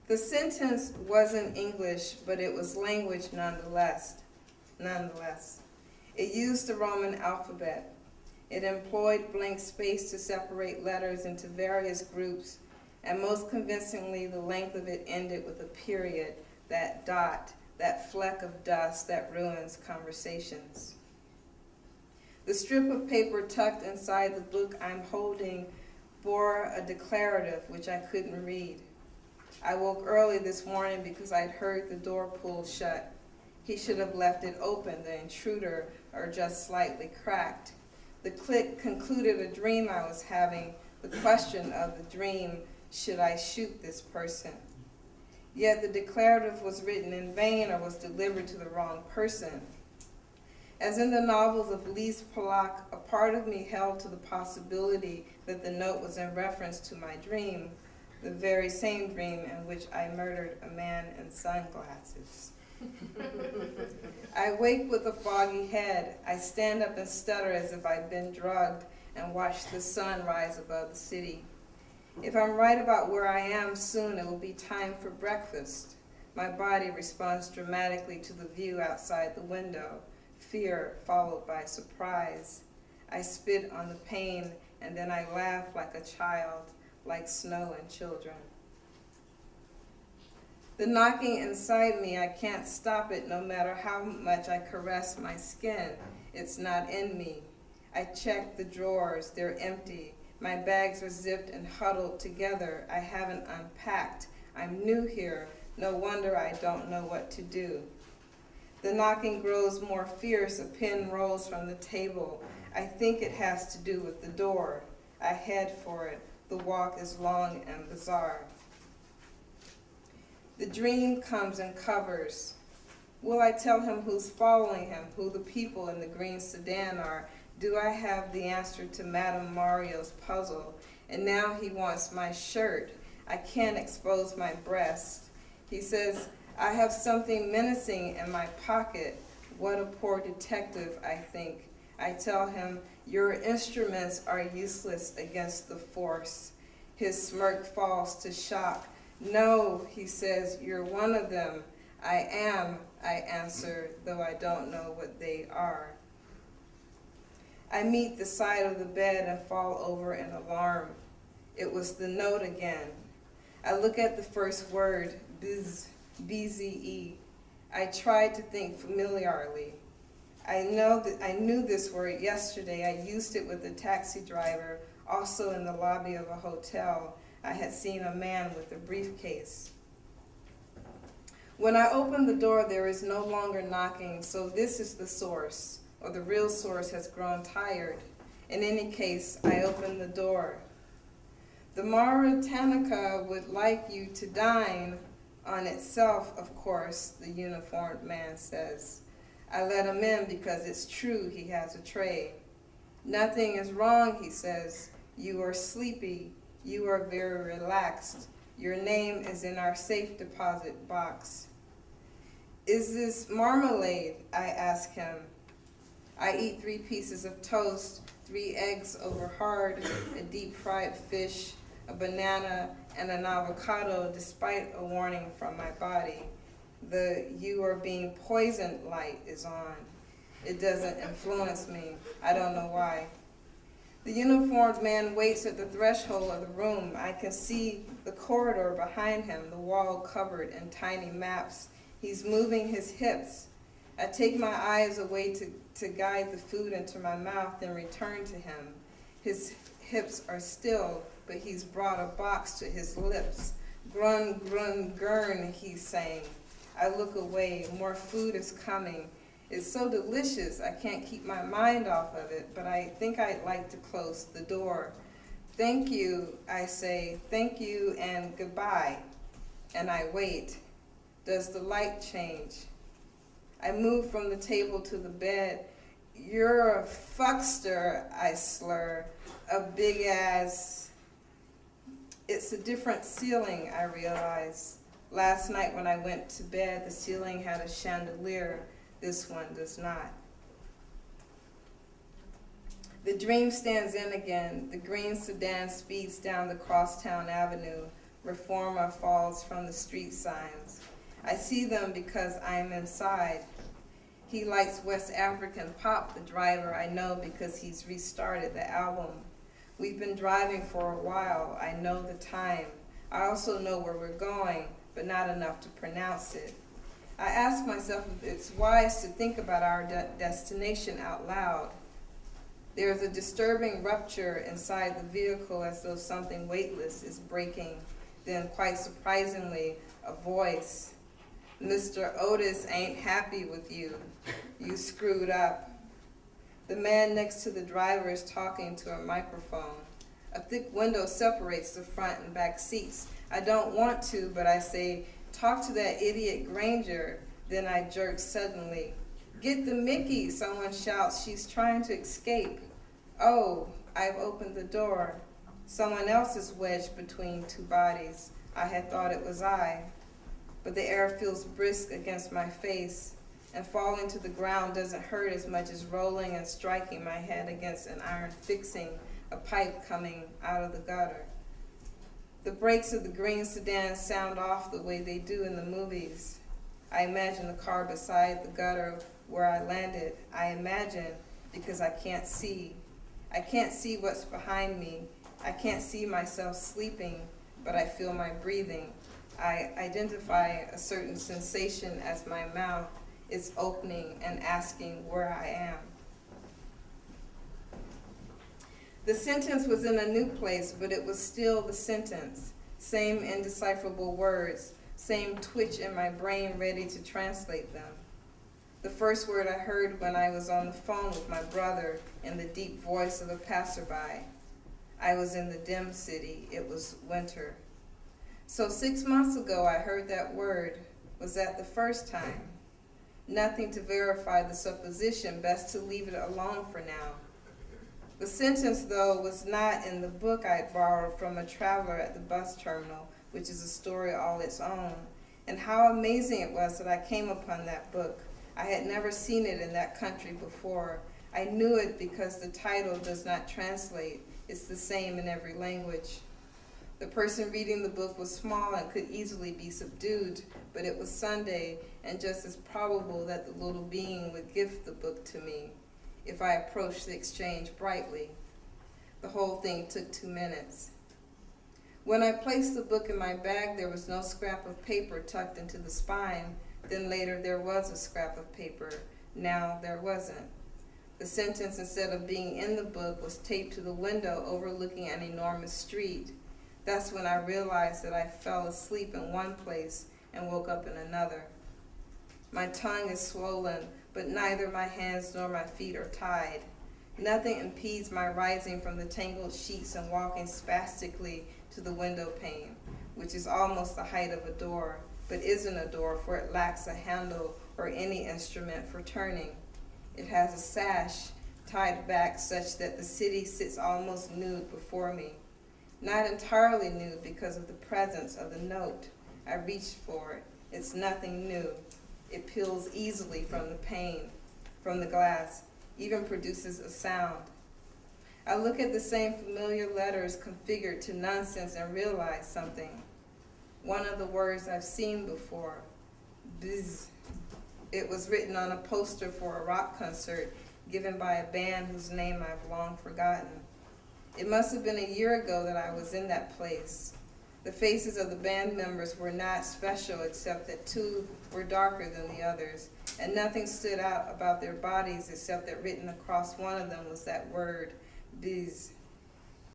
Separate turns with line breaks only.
The sentence wasn't English, but it was language nonetheless. It used the Roman alphabet. It employed blank space to separate letters into various groups, and most convincingly, the length of it ended with a period, that dot, that fleck of dust that ruins conversations. The strip of paper tucked inside the book I'm holding bore a declarative which I couldn't read. I woke early this morning because I'd heard the door pull shut. He should have left it open, the intruder, or just slightly cracked. The click concluded a dream I was having, the question of the dream, should I shoot this person? Yet the declarative was written in vain or was delivered to the wrong person. As in the novels of Lise Polak, a part of me held to the possibility that the note was in reference to my dream, the very same dream in which I murdered a man in sunglasses. I wake with a foggy head. I stand up and stutter as if I'd been drugged and watch the sun rise above the city. If I'm right about where I am soon, it will be time for breakfast. My body responds dramatically to the view outside the window, fear followed by surprise. I spit on the pain, and then I laugh like a child, like snow and children. The knocking inside me, I can't stop it no matter how much I caress my skin. It's not in me. I check the drawers, they're empty. My bags are zipped and huddled together. I haven't unpacked. I'm new here. No wonder I don't know what to do. The knocking grows more fierce. A pin rolls from the table. I think it has to do with the door. I head for it. The walk is long and bizarre. The dream comes in covers. Will I tell him who's following him, who the people in the green sedan are? Do I have the answer to Madame Mario's puzzle? And now he wants my shirt. I can't expose my breast. He says, I have something menacing in my pocket. What a poor detective, I think. I tell him, your instruments are useless against the force. His smirk falls to shock. No, he says, you're one of them. I am, I answer, though I don't know what they are. I meet the side of the bed and fall over in alarm. It was the note again. I look at the first word, B-Z-E. I tried to think familiarly. I knew this word yesterday. I used it with a taxi driver, also in the lobby of a hotel. I had seen a man with a briefcase. When I open the door, there is no longer knocking, so this is the source, or the real source has grown tired. In any case, I open the door. The Mauritanic would like you to dine on itself, of course, the uniformed man says. I let him in because it's true he has a tray. Nothing is wrong, he says. You are sleepy. You are very relaxed. Your name is in our safe deposit box. Is this marmalade? I ask him. I eat 3 pieces of toast, 3 eggs over hard, a deep fried fish, a banana, and an avocado, despite a warning from my body. The you are being poisoned light is on. It doesn't influence me. I don't know why. The uniformed man waits at the threshold of the room. I can see the corridor behind him, the wall covered in tiny maps. He's moving his hips. I take my eyes away to guide the food into my mouth, then return to him. His hips are still, but he's brought a box to his lips. Grun, grun, gurn, he's saying. I look away. More food is coming. It's so delicious, I can't keep my mind off of it, but I think I'd like to close the door. Thank you, I say. Thank you and goodbye. And I wait. Does the light change? I move from the table to the bed. You're a fuckster, I slur. A big ass. It's a different ceiling, I realize. Last night when I went to bed, the ceiling had a chandelier. This one does not. The dream stands in again. The green sedan speeds down the crosstown avenue. reformer falls from the street signs. I see them because I am inside. He likes West African pop, the driver I know because he's restarted the album. We've been driving for a while. I know the time. I also know where we're going, but not enough to pronounce it. I ask myself if it's wise to think about our destination out loud. There is a disturbing rupture inside the vehicle as though something weightless is breaking. Then, quite surprisingly, a voice. Mr. Otis ain't happy with you. You screwed up. The man next to the driver is talking to a microphone. A thick window separates the front and back seats. I don't want to, but I say, talk to that idiot Granger. Then I jerk suddenly. Get the Mickey, someone shouts. She's trying to escape. Oh, I've opened the door. Someone else is wedged between two bodies. I had thought it was I. But the air feels brisk against my face, and falling to the ground doesn't hurt as much as rolling and striking my head against an iron fixing, a pipe coming out of the gutter. The brakes of the green sedan sound off the way they do in the movies. I imagine the car beside the gutter where I landed. I imagine because I can't see. I can't see what's behind me. I can't see myself sleeping, but I feel my breathing. I identify a certain sensation as my mouth is opening and asking where I am. The sentence was in a new place, but it was still the sentence. Same indecipherable words, same twitch in my brain ready to translate them. The first word I heard when I was on the phone with my brother in the deep voice of a passerby. I was in the dim city. It was winter. So 6 months ago I heard that word. Was that the first time? Nothing to verify the supposition, best to leave it alone for now. The sentence, though, was not in the book I'd borrowed from a traveler at the bus terminal, which is a story all its own. And how amazing it was that I came upon that book. I had never seen it in that country before. I knew it because the title does not translate. It's the same in every language. The person reading the book was small and could easily be subdued, but it was Sunday and just as probable that the little being would gift the book to me if I approached the exchange brightly. The whole thing took 2 minutes. When I placed the book in my bag, there was no scrap of paper tucked into the spine. Then later there was a scrap of paper. Now there wasn't. The sentence, instead of being in the book, was taped to the window overlooking an enormous street. That's when I realized that I fell asleep in one place and woke up in another. My tongue is swollen, but neither my hands nor my feet are tied. Nothing impedes my rising from the tangled sheets and walking spastically to the window pane, which is almost the height of a door, but isn't a door, for it lacks a handle or any instrument for turning. It has a sash tied back such that the city sits almost nude before me. Not entirely nude because of the presence of the note. I reached for it. It's nothing new. It peels easily from the pane, from the glass, even produces a sound. I look at the same familiar letters configured to nonsense and realize something. One of the words I've seen before, biz. It was written on a poster for a rock concert given by a band whose name I've long forgotten. It must have been a year ago that I was in that place. The faces of the band members were not special except that 2 were darker than the others, and nothing stood out about their bodies except that written across one of them was that word, biz.